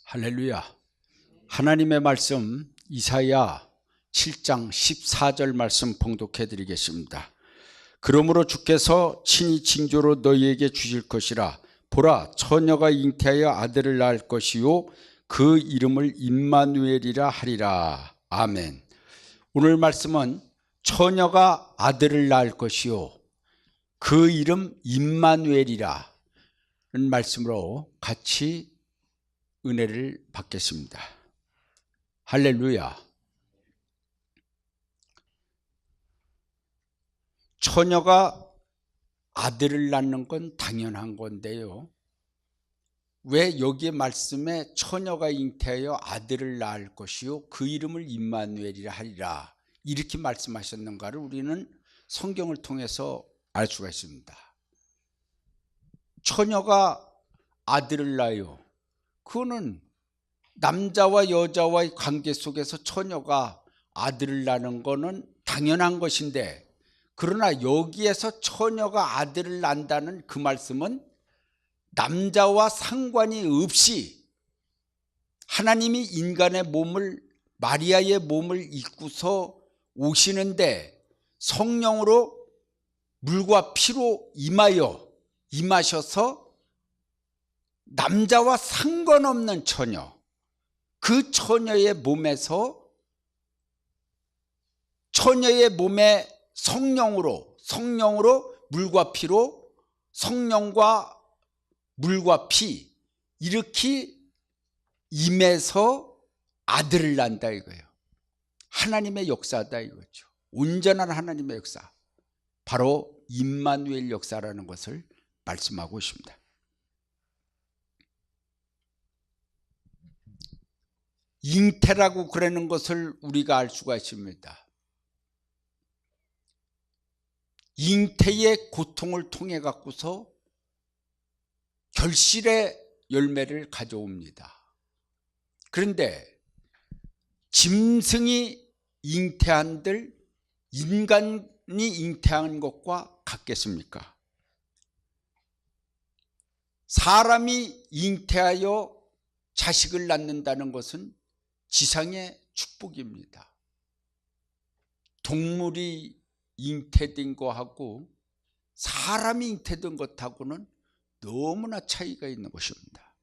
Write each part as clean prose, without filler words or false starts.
할렐루야. 하나님의 말씀 이사야 7장 14절 말씀 봉독해 드리겠습니다. 그러므로 주께서 친히 징조로 너희에게 주실 것이라. 보라, 처녀가 잉태하여 아들을 낳을 것이요 그 이름을 임마누엘이라 하리라. 아멘. 오늘 말씀은 처녀가 아들을 낳을 것이요 그 이름 임마누엘이라 는 말씀으로 같이 은혜를 받겠습니다. 할렐루야. 처녀가 아들을 낳는 건 당연한 건데요, 왜 여기에 말씀에 처녀가 잉태하여 아들을 낳을 것이요 그 이름을 임마누엘이라 하리라 이렇게 말씀하셨는가를 우리는 성경을 통해서 알 수가 있습니다. 처녀가 아들을 낳아요. 그거는 남자와 여자와의 관계 속에서 처녀가 아들을 낳는 거는 당연한 것인데, 그러나 여기에서 처녀가 아들을 낳는다는 그 말씀은 남자와 상관이 없이 하나님이 인간의 몸을, 마리아의 몸을 입고서 오시는데 성령으로 물과 피로 임하셔서 남자와 상관없는 처녀, 그 처녀의 몸에서, 처녀의 몸에 성령으로 물과 피로, 성령과 물과 피 이렇게 임해서 아들을 낳는다 이거예요. 하나님의 역사다 이거죠. 온전한 하나님의 역사, 바로 임마누엘 역사라는 것을 말씀하고 있습니다. 잉태라고 그러는 것을 우리가 알 수가 있습니다. 잉태의 고통을 통해 갖고서 결실의 열매를 가져옵니다. 그런데 짐승이 잉태한들 인간이 잉태한 것과 같겠습니까? 사람이 잉태하여 자식을 낳는다는 것은 지상의 축복입니다. 동물이 잉태된 것하고 사람이 잉태된 것하고는 너무나 차이가 있는 것입니다.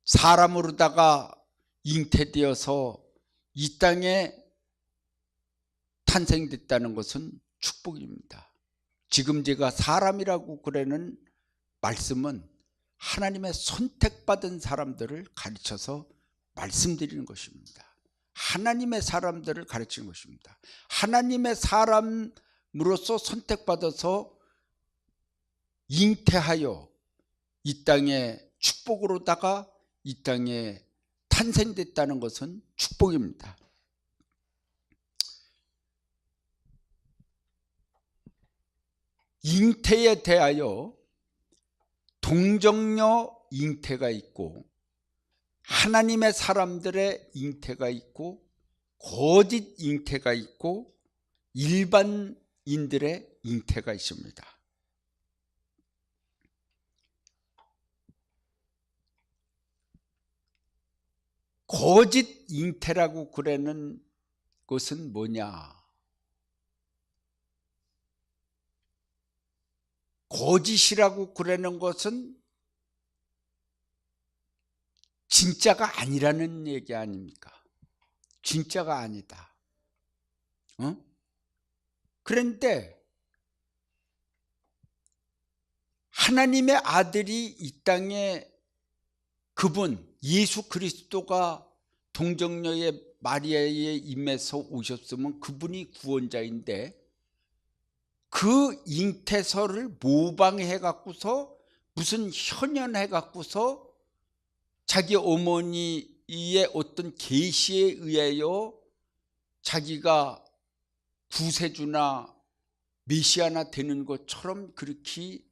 사람으로다가 잉태되어서 이 땅에 탄생됐다는 것은 축복입니다. 지금 제가 사람이라고 그러는 말씀은 하나님의 선택받은 사람들을 가르쳐서 말씀드리는 것입니다. 하나님의 사람들을 가르치는 것입니다. 하나님의 사람으로서 선택받아서 잉태하여 이 땅에 축복으로다가 이 땅에 탄생됐다는 것은 축복입니다. 잉태에 대하여 동정녀 잉태가 있고 하나님의 사람들의 잉태가 있고 거짓 잉태가 있고 일반인들의 잉태가 있습니다. 거짓 잉태라고 그러는 것은 뭐냐? 거짓이라고 그러는 것은 진짜가 아니라는 얘기 아닙니까? 진짜가 아니다. 그런데 하나님의 아들이 이 땅에, 그분 예수 그리스도가 동정녀의 마리아의 임에서 오셨으면 그분이 구원자인데, 그 잉태서를 모방해 갖고서 무슨 현현해 갖고서 자기 어머니의 어떤 계시에 의하여 자기가 구세주나 메시아나 되는 것처럼 그렇게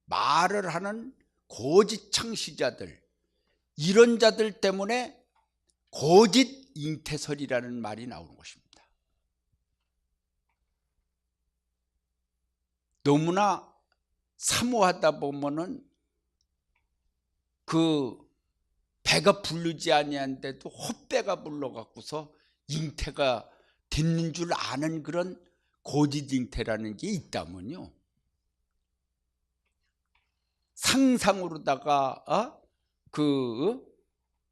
말을 하는 거짓 창시자들, 이런 자들 때문에 거짓 잉태설이라는 말이 나오는 것입니다. 너무나 사모하다 보면은 그 배가 부르지 아니한데도 헛배가 불러갖고서 잉태가 됐는 줄 아는 그런 거짓 잉태라는 게 있다면요, 상상으로다가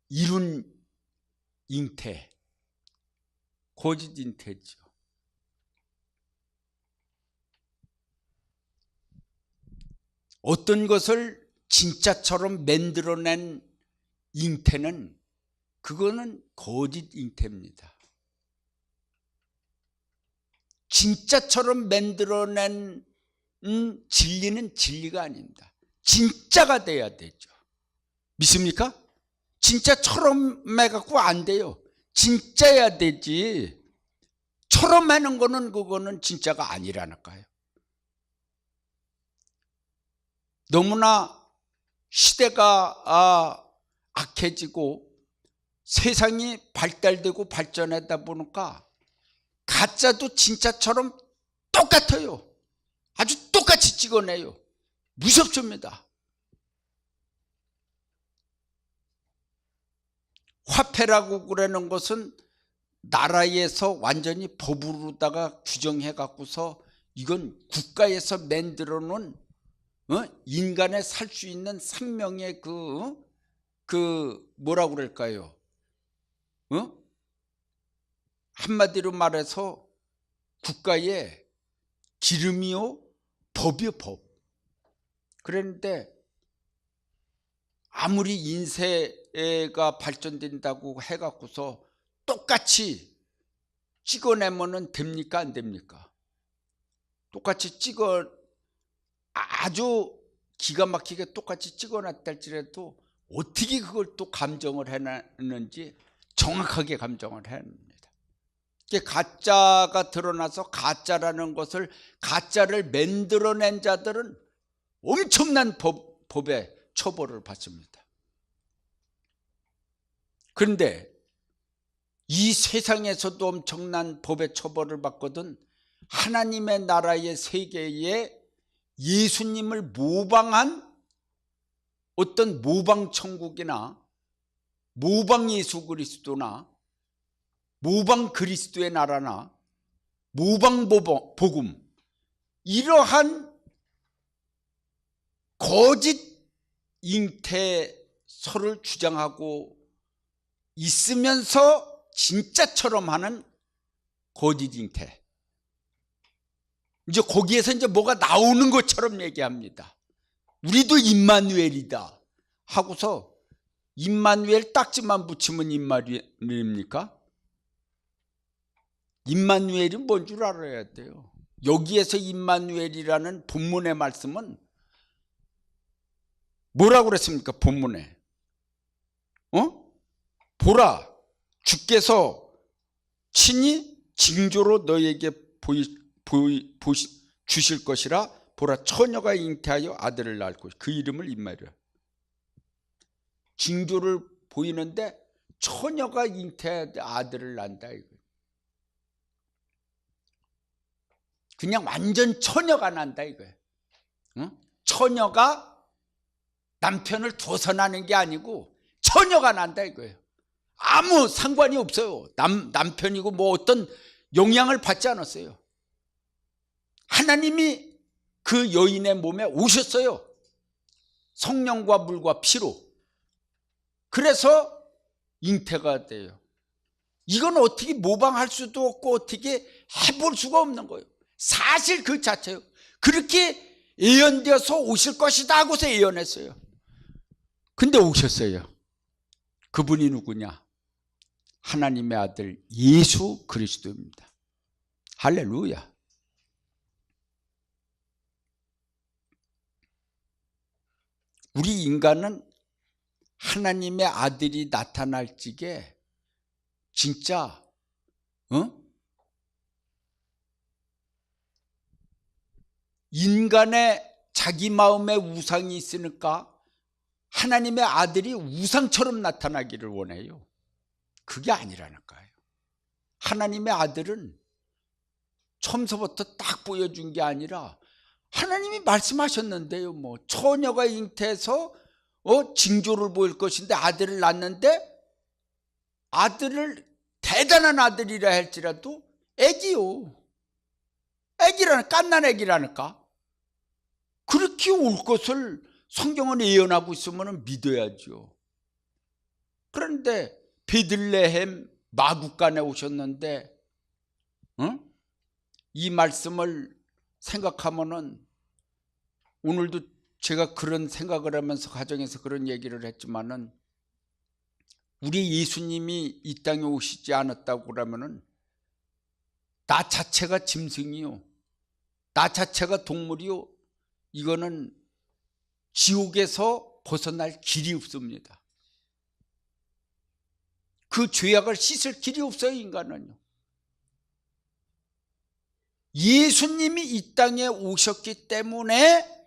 이룬 잉태, 거짓 잉태죠. 어떤 것을 진짜처럼 만들어낸 잉태는 그거는 거짓 잉태입니다. 진짜처럼 만들어낸 진리는 진리가 아닙니다. 진짜가 돼야 되죠. 믿습니까? 진짜처럼 해갖고 안 돼요. 진짜야 되지. 처럼 하는 거는 그거는 진짜가 아니라니까요. 너무나 시대가 악해지고 세상이 발달되고 발전하다 보니까 가짜도 진짜처럼 똑같아요. 아주 똑같이 찍어내요. 무섭습니다. 화폐라고 그러는 것은 나라에서 완전히 법으로다가 규정해 갖고서 이건 국가에서 만들어 놓은 인간의 살 수 있는 생명의 뭐라고 그럴까요? 한마디로 말해서 국가의 기름이요, 법이요, 법. 그런데 아무리 인쇄가 발전된다고 해갖고서 똑같이 찍어내면 됩니까, 안 됩니까? 똑같이 아주 기가 막히게 똑같이 찍어놨다 할지라도 어떻게 그걸 또 감정을 해놨는지 정확하게 감정을 해야 합니다. 가짜가 드러나서 가짜라는 것을, 가짜를 만들어낸 자들은 엄청난 법의 처벌을 받습니다. 그런데 이 세상에서도 엄청난 법의 처벌을 받거든 하나님의 나라의 세계에 예수님을 모방한 어떤 모방 천국이나 모방 예수 그리스도나 모방 그리스도의 나라나 모방 복음, 이러한 거짓 잉태설을 주장하고 있으면서 진짜처럼 하는 거짓 잉태, 이제 거기에서 이제 뭐가 나오는 것처럼 얘기합니다. 우리도 임마누엘이다 하고서 임마누엘 딱지만 붙이면 임마누엘입니까? 임마누엘이 뭔 줄 알아야 돼요. 여기에서 임마누엘이라는 본문의 말씀은 뭐라고 그랬습니까? 본문에 보라, 주께서 친히 징조로 너에게 주실 것이라. 보라, 처녀가 잉태하여 아들을 낳을 것이라. 그 이름을 임마누엘. 징조를 보이는데 처녀가 잉태하여 아들을 낳는다 이거. 그냥 완전 처녀가 난다 이거예요. 처녀가 남편을 둬서 나는 게 아니고 처녀가 난다 이거예요. 아무 상관이 없어요. 남편이고 뭐 어떤 영향을 받지 않았어요. 하나님이 그 여인의 몸에 오셨어요. 성령과 물과 피로. 그래서 잉태가 돼요. 이건 어떻게 모방할 수도 없고 어떻게 해볼 수가 없는 거예요. 사실 그 자체요. 그렇게 예언되어서 오실 것이다 하고서 예언했어요. 근데 오셨어요. 그분이 누구냐? 하나님의 아들 예수 그리스도입니다. 할렐루야. 우리 인간은 하나님의 아들이 나타날 적에 진짜 인간의 자기 마음에 우상이 있으니까 하나님의 아들이 우상처럼 나타나기를 원해요. 그게 아니라니까요. 하나님의 아들은 처음서부터 딱 보여준 게 아니라 하나님이 말씀하셨는데요. 뭐 처녀가 잉태해서 징조를 보일 것인데 아들을 낳는데 아들을 대단한 아들이라 할지라도 애기요. 갓난 애기라니까. 그렇게 올 것을 성경은 예언하고 있으면 믿어야죠. 그런데 베들레헴 마구간에 오셨는데 이 말씀을 생각하면은 오늘도 제가 그런 생각을 하면서 가정에서 그런 얘기를 했지만은 우리 예수님이 이 땅에 오시지 않았다고 그러면은 나 자체가 짐승이요, 나 자체가 동물이요, 이거는 지옥에서 벗어날 길이 없습니다. 그 죄악을 씻을 길이 없어요, 인간은요. 예수님이 이 땅에 오셨기 때문에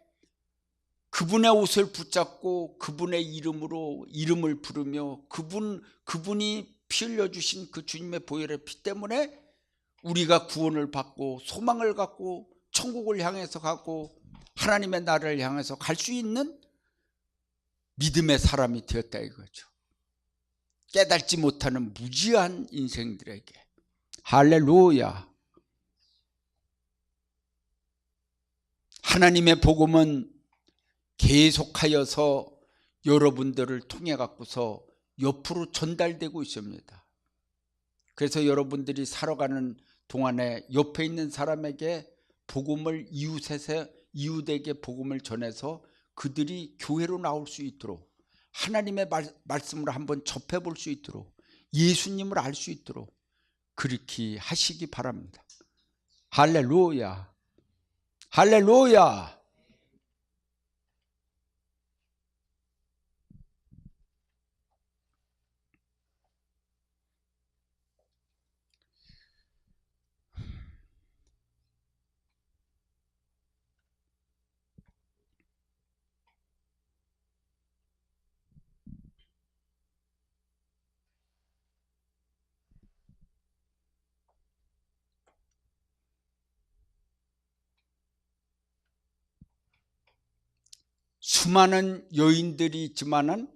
그분의 옷을 붙잡고 그분의 이름으로 이름을 부르며 그분이 피 흘려주신 그 주님의 보혈의 피 때문에 우리가 구원을 받고 소망을 갖고 천국을 향해서 가고 하나님의 나라를 향해서 갈 수 있는 믿음의 사람이 되었다 이거죠. 깨닫지 못하는 무지한 인생들에게. 할렐루야. 하나님의 복음은 계속하여서 여러분들을 통해 갖고서 옆으로 전달되고 있습니다. 그래서 여러분들이 살아가는 동안에 옆에 있는 사람에게 복음을 이웃에게 복음을 전해서 그들이 교회로 나올 수 있도록, 하나님의 말씀을 한번 접해볼 수 있도록, 예수님을 알 수 있도록 그렇게 하시기 바랍니다. 할렐루야. 할렐루야. 수많은 여인들이 있지만은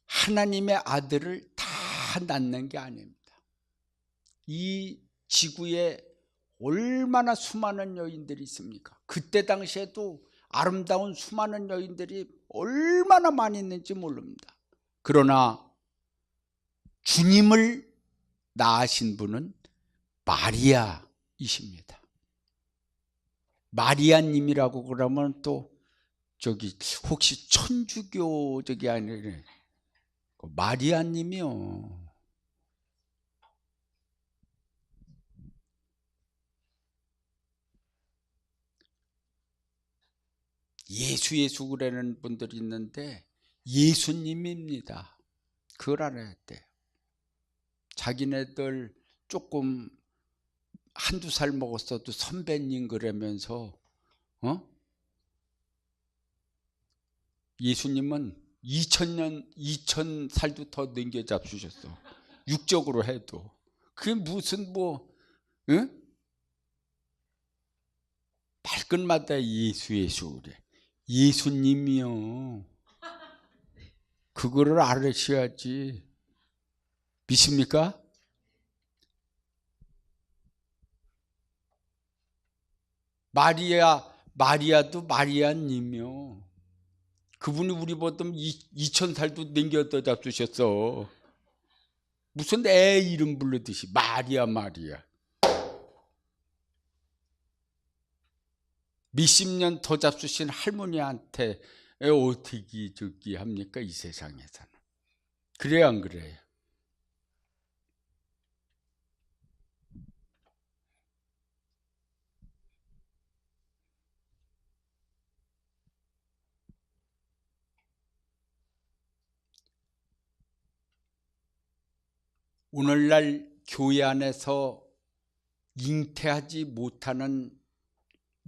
하나님의 아들을 다 낳는 게 아닙니다. 이 지구에 얼마나 수많은 여인들이 있습니까? 그때 당시에도 아름다운 수많은 여인들이 얼마나 많이 있는지 모릅니다. 그러나 주님을 낳으신 분은 마리아이십니다. 마리아님이라고 그러면 또 혹시 천주교적이 아니라 마리아님이요. 예수 그러는 분들이 있는데 예수님입니다. 그걸 알아야 돼요. 자기네들 조금 한두 살 먹었어도 선배님 그러면서 예수님은 2000살도 더 넘겨잡수셨어. 육적으로 해도. 그게 무슨 발끝마다 예수 그래. 예수님이요. 그거를 알으셔야지. 믿습니까? 마리아도 마리아님이요. 그분이 우리보다 2000살도 넘겨 잡수셨어. 무슨 애 이름 부르듯이 마리아. 몇십 년 더 잡수신 할머니한테 어떻게 합니까? 이 세상에서는. 그래요, 안 그래요? 오늘날 교회 안에서 잉태하지 못하는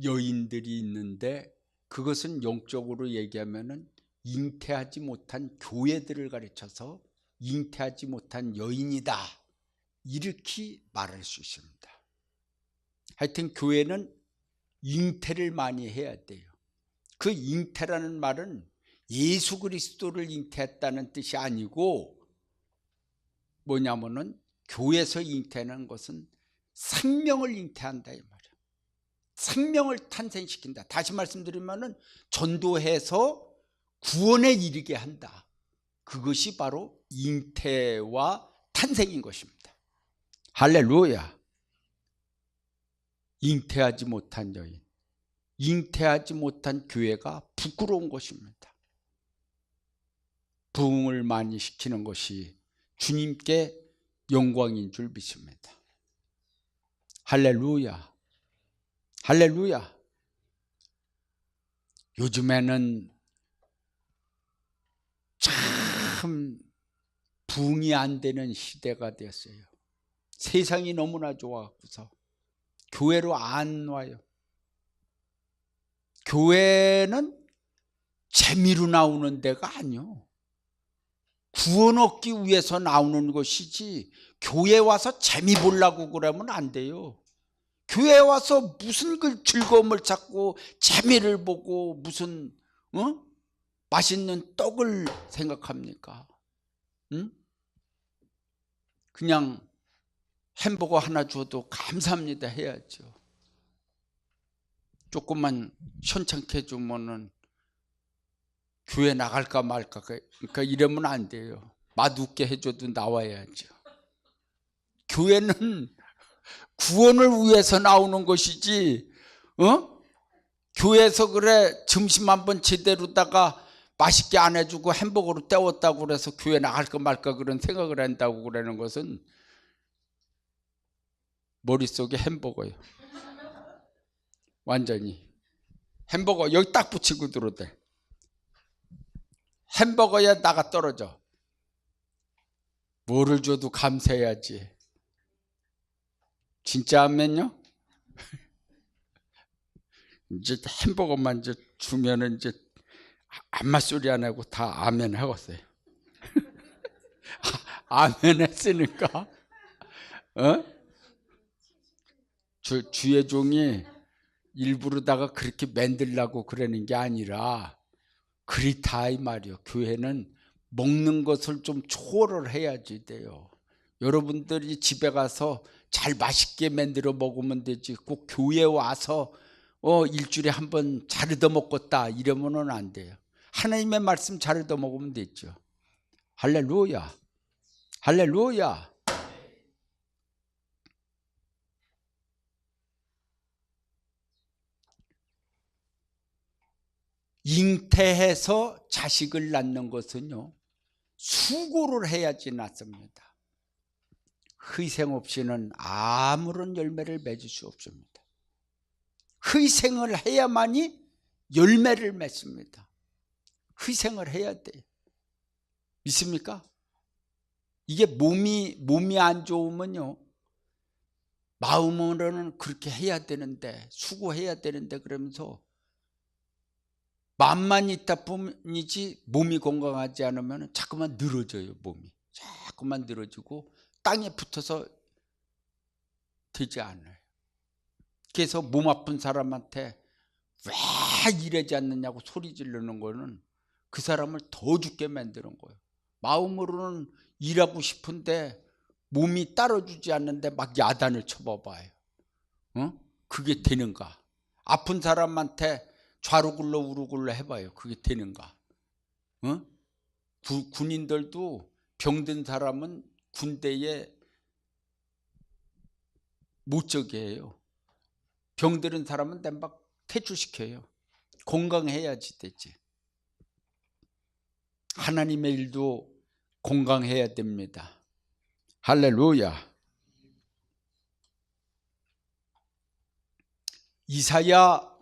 여인들이 있는데 그것은 영적으로 얘기하면은 잉태하지 못한 교회들을 가르쳐서 잉태하지 못한 여인이다, 이렇게 말할 수 있습니다. 하여튼 교회는 잉태를 많이 해야 돼요. 그 잉태라는 말은 예수 그리스도를 잉태했다는 뜻이 아니고 뭐냐면은 교회에서 잉태하는 것은 생명을 잉태한다 이 말이야. 생명을 탄생시킨다. 다시 말씀드리면은 전도해서 구원에 이르게 한다. 그것이 바로 잉태와 탄생인 것입니다. 할렐루야. 잉태하지 못한 여인, 잉태하지 못한 교회가 부끄러운 것입니다. 부흥을 많이 시키는 것이 주님께 영광인 줄 믿습니다. 할렐루야. 할렐루야. 요즘에는 참 부흥이 안 되는 시대가 되었어요. 세상이 너무나 좋아서 교회로 안 와요. 교회는 재미로 나오는 데가 아니요. 구원 얻기 위해서 나오는 것이지 교회 와서 재미 보려고 그러면 안 돼요. 교회 와서 무슨 그 즐거움을 찾고 재미를 보고 무슨 맛있는 떡을 생각합니까? 그냥 햄버거 하나 줘도 감사합니다 해야죠. 조금만 현찮게 해주면은 교회 나갈까 말까, 그러니까 이러면 안 돼요. 맛없게 해줘도 나와야죠. 교회는 구원을 위해서 나오는 것이지, 교회에서 그래 점심 한번 제대로다가 맛있게 안 해주고 햄버거로 때웠다고 그래서 교회 나갈까 말까 그런 생각을 한다고 그러는 것은 머릿속에 햄버거예요. 완전히 햄버거 여기 딱 붙이고 들어오대. 햄버거에 나가 떨어져. 뭐를 줘도 감사해야지. 진짜 아멘요? 이제 햄버거만 이제 주면은 이제 아무 소리 안 하고 다 아멘 하겠어요. 아멘 했으니까. 주의 종이 일부러다가 그렇게 만들려고 그러는 게 아니라 그렇다 이 말이요. 교회는 먹는 것을 좀 초월을 해야지 돼요. 여러분들이 집에 가서 잘 맛있게 만들어 먹으면 되지 꼭 교회 와서 일주일에 한 번 잘 얻어 먹겠다 이러면은 안 돼요. 하나님의 말씀 잘 얻어 먹으면 되죠. 할렐루야. 할렐루야. 잉태해서 자식을 낳는 것은요, 수고를 해야지 낳습니다. 희생 없이는 아무런 열매를 맺을 수 없습니다. 희생을 해야만이 열매를 맺습니다. 희생을 해야 돼요. 믿습니까? 이게 몸이 안 좋으면요, 마음으로는 그렇게 해야 되는데, 수고해야 되는데 그러면서 마음만 있다 뿐이지 몸이 건강하지 않으면 자꾸만 늘어져요. 몸이 자꾸만 늘어지고 땅에 붙어서 되지 않아요. 그래서 몸 아픈 사람한테 왜 이러지 않느냐고 소리 지르는 거는 그 사람을 더 죽게 만드는 거예요. 마음으로는 일하고 싶은데 몸이 따라주지 않는데 막 야단을 쳐봐봐요. 그게 되는가? 아픈 사람한테 좌로 굴러 우로 굴러 해봐요. 그게 되는가? 군인들도 병든 사람은 군대에 못 적게 해요. 병들은 사람은 막 퇴출시켜요. 건강해야지 되지. 하나님의 일도 건강해야 됩니다. 할렐루야. 이사야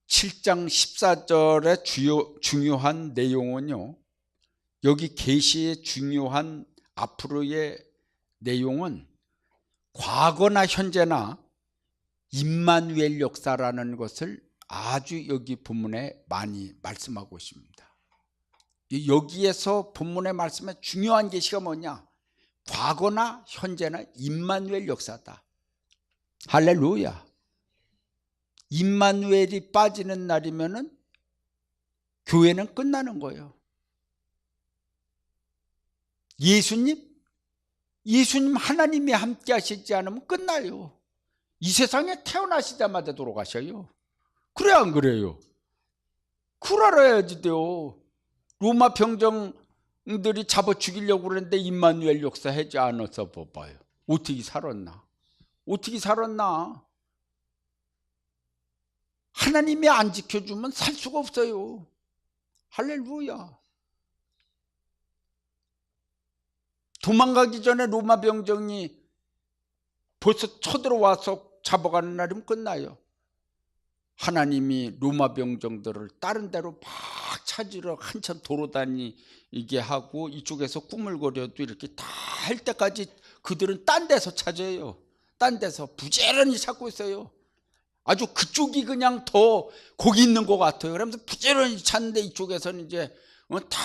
7장 14절의 중요한 내용은요, 여기 계시의 중요한 앞으로의 내용은 과거나 현재나 임마누엘 역사라는 것을 아주 여기 본문에 많이 말씀하고 있습니다. 여기에서 본문의 말씀에 중요한 계시가 뭐냐? 과거나 현재나 임마누엘 역사다. 할렐루야. 임마누엘이 빠지는 날이면은 교회는 끝나는 거예요. 예수님 하나님이 함께 하시지 않으면 끝나요. 이 세상에 태어나시자마자 돌아가셔요. 그래 안 그래요? 그걸 알아야지 돼요. 로마 병정들이 잡아 죽이려고 그랬는데 임마누엘 역사 하지 않아서 봐봐요. 어떻게 살았나? 하나님이 안 지켜주면 살 수가 없어요. 할렐루야. 도망가기 전에 로마 병정이 벌써 쳐들어와서 잡아가는 날이면 끝나요. 하나님이 로마 병정들을 다른 데로 막 찾으러 한참 돌아다니게 하고 이쪽에서 꾸물거려도 이렇게 다 할 때까지 그들은 딴 데서 찾아요. 딴 데서 부지런히 찾고 있어요. 아주 그쪽이 그냥 더 거기 있는 것 같아요. 그러면서 부지런히 찾는데 이쪽에서는 이제 다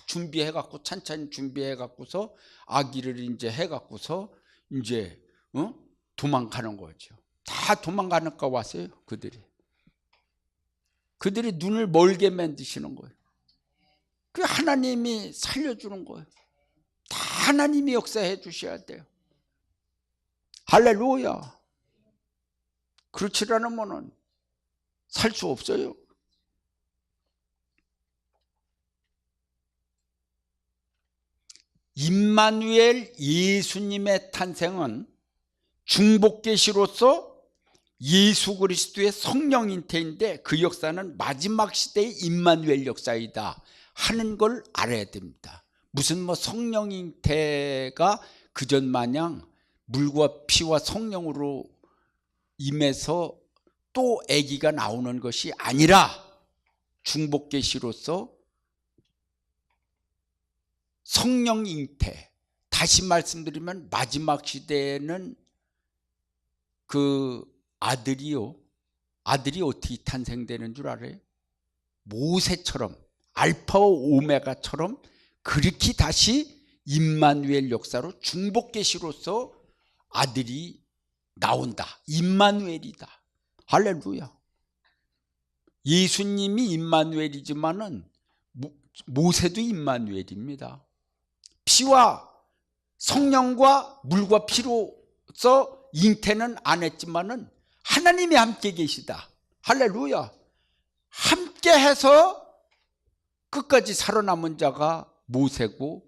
준비해갖고 찬찬히 준비해갖고서 아기를 이제 해갖고서 이제 도망가는 거죠. 다 도망가니까 왔어요. 그들이 눈을 멀게 만드시는 거예요. 그 하나님이 살려주는 거예요. 다 하나님이 역사해 주셔야 돼요. 할렐루야. 그렇지 않으면 살 수 없어요. 임마누엘 예수님의 탄생은 중복계시로서 예수 그리스도의 성령 잉태인데 그 역사는 마지막 시대의 임마누엘 역사이다 하는 걸 알아야 됩니다. 무슨 성령 잉태가 그전 마냥 물과 피와 성령으로 임해서 또 아기가 나오는 것이 아니라 중복계시로서 성령 잉태. 다시 말씀드리면 마지막 시대에는 그 아들이 어떻게 탄생되는 줄 알아요? 모세처럼 알파와 오메가처럼 그렇게 다시 임마누엘 역사로 중복계시로서 아들이 나온다. 임마누엘이다. 할렐루야. 예수님이 임마누엘이지만은 모세도 임마누엘입니다. 피와 성령과 물과 피로서 잉태는 안 했지만은 하나님이 함께 계시다. 할렐루야. 함께 해서 끝까지 살아남은 자가 모세고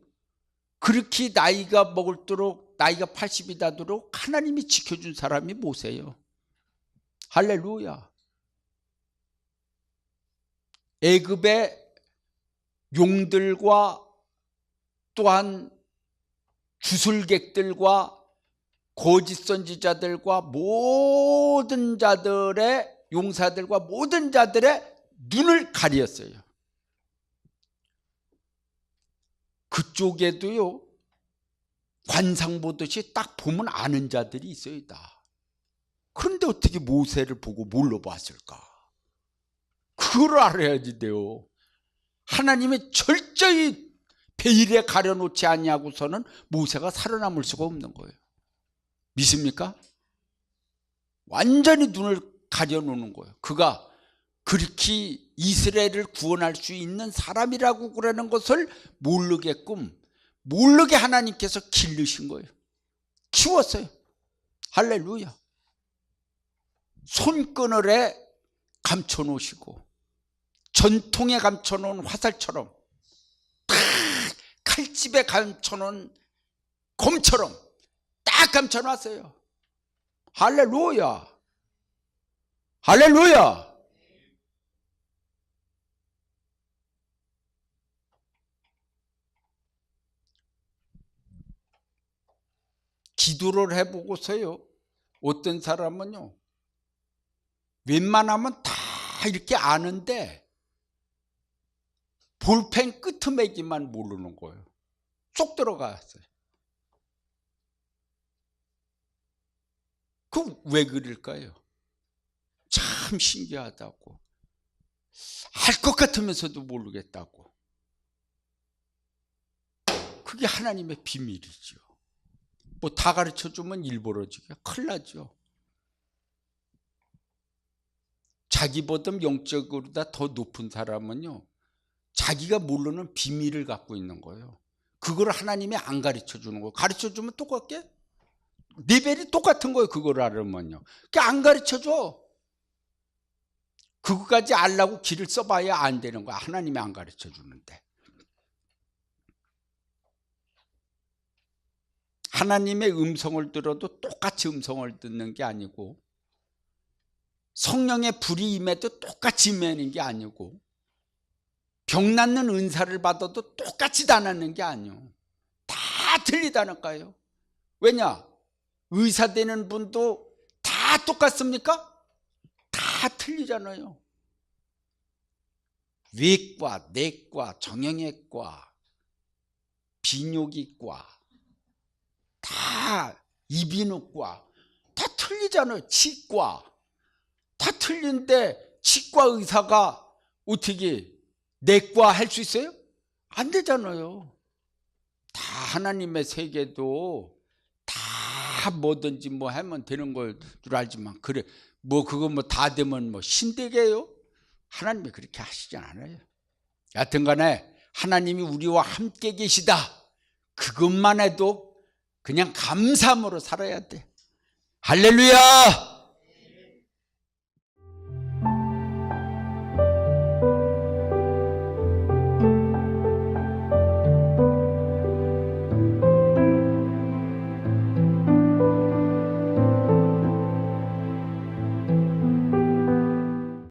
그렇게 나이가 먹을수록 나이가 80이 다도록 하나님이 지켜준 사람이 모세예요. 할렐루야. 애굽의 용들과 또한 주술객들과 거짓 선지자들과 모든 자들의 용사들과 모든 자들의 눈을 가렸어요. 그쪽에도요 관상 보듯이 딱 보면 아는 자들이 있어요. 다. 그런데 어떻게 모세를 보고 뭘로 봤을까? 그걸 알아야지 돼요. 하나님이 철저히 베일에 가려놓지 아니하고서는 모세가 살아남을 수가 없는 거예요. 믿습니까? 완전히 눈을 가려놓는 거예요. 그가 그렇게 이스라엘을 구원할 수 있는 사람이라고 그러는 것을 모르게 하나님께서 기르신 거예요. 키웠어요. 할렐루야. 손그늘에 감춰놓으시고 전통에 감춰놓은 화살처럼 칼집에 감춰놓은 곰처럼 딱 감춰놨어요. 할렐루야. 할렐루야. 기도를 해보고서요 어떤 사람은요 웬만하면 다 이렇게 아는데 볼펜 끄트매기만 모르는 거예요. 쏙 들어갔어요. 그 왜 그럴까요? 참 신기하다고. 알 것 같으면서도 모르겠다고. 그게 하나님의 비밀이죠. 뭐 다 가르쳐주면 일벌어지게 큰일 나죠. 자기보다 영적으로 더 높은 사람은요 자기가 모르는 비밀을 갖고 있는 거예요. 그걸 하나님이 안 가르쳐 주는 거예요. 가르쳐 주면 똑같게? 레벨이 똑같은 거예요. 그걸 알으면요. 그러니까 안 가르쳐 줘. 그거까지 알라고 길을 써봐야 안 되는 거야. 하나님이 안 가르쳐 주는데. 하나님의 음성을 들어도 똑같이 음성을 듣는 게 아니고, 성령의 불이 임해도 똑같이 임하는 게 아니고, 병 낫는 은사를 받아도 똑같이 다 낫는 게 아니에요. 다 틀리다니까요. 왜냐? 의사 되는 분도 다 똑같습니까? 다 틀리잖아요. 외과, 내과, 정형외과, 비뇨기과, 다 이비인후과 다 틀리잖아요. 치과 다 틀린데 치과 의사가 어떻게 내과 할 수 있어요? 안 되잖아요. 다 하나님의 세계도 다 뭐든지 뭐 하면 되는 걸 줄 알지만, 그래 뭐 그거 뭐 다 되면 뭐 신되게요? 하나님이 그렇게 하시지 않아요. 여하튼 간에 하나님이 우리와 함께 계시다, 그것만 해도 그냥 감사함으로 살아야 돼. 할렐루야.